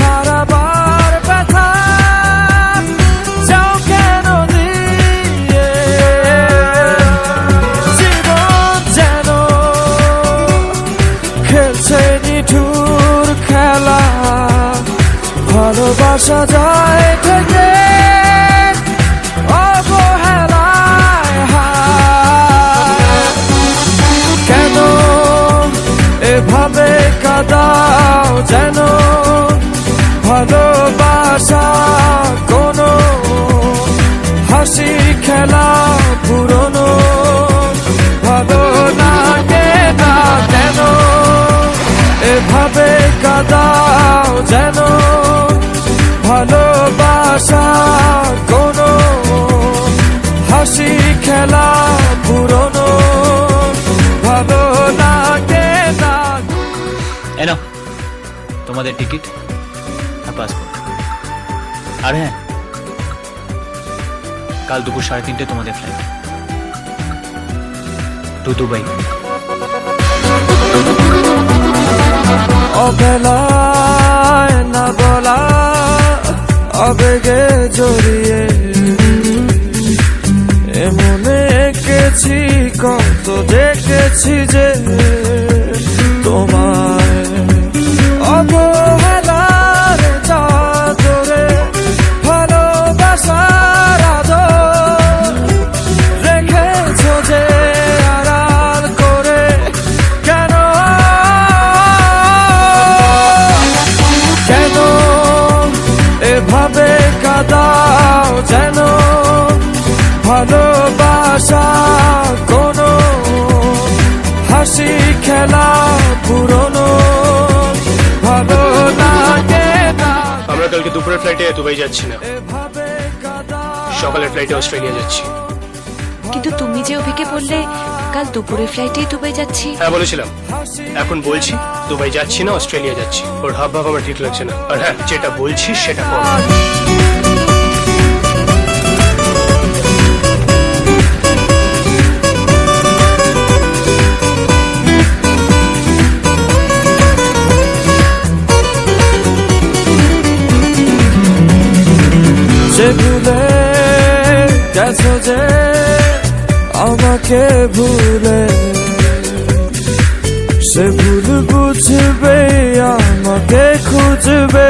হারাবার ব্যথা যাও কেন দিয়ে জীবন যেন খেলছে নিঠুর খেলা ভালোবাসা যায় থেকে অবহেলায় কেন এভাবে কাঁদাও যেন ভালোবাসা কোনো হাসি খেলা পুরনো ভালো লাগে না কেন এভাবে কাঁদাও যেন ভালোবাসা কোনো হাসি খেলা পুরনো ভালো লাগে না। এনো তোমাদের টিকিট আর পাসপোর্ট। আর হ্যাঁ, কাল দুপুর 3:30 তোমাদের ফ্লাইট টু দুবাই। অবেলায় না বলা আবেগে জড়িয়ে এমনে এঁকেছি কত দেখেছি যে তোমায় অবহেলার চাদরে ভালোবাসার আদর রেখেছ যে আড়াল করে কেন কেন এভাবে কাঁদাও যেন ভালোবাসা কোনো হাসি খেলা পুরনো ভালো লাগে না। আমরা কালকে দুপুরের ফ্লাইটে দুবাই যাচ্ছি না, সকালের ফ্লাইটে অস্ট্রেলিয়া যাচ্ছি। কিন্তু তুমি যে অভিকে বললে কাল দুপুরের ফ্লাইটেই দুবাই যাচ্ছি। হ্যাঁ বলেছিলাম, এখন বলছি দুবাই যাচ্ছি না, অস্ট্রেলিয়া যাচ্ছি। ওর হাব ভাব আমার ঠিক লাগছে না। আর হ্যাঁ, যেটা বলছি সেটা কর। যে ভুলে গেছো যে আমাকে ভুলে সে ভুল বুঝবে আমাকে খুঁজবে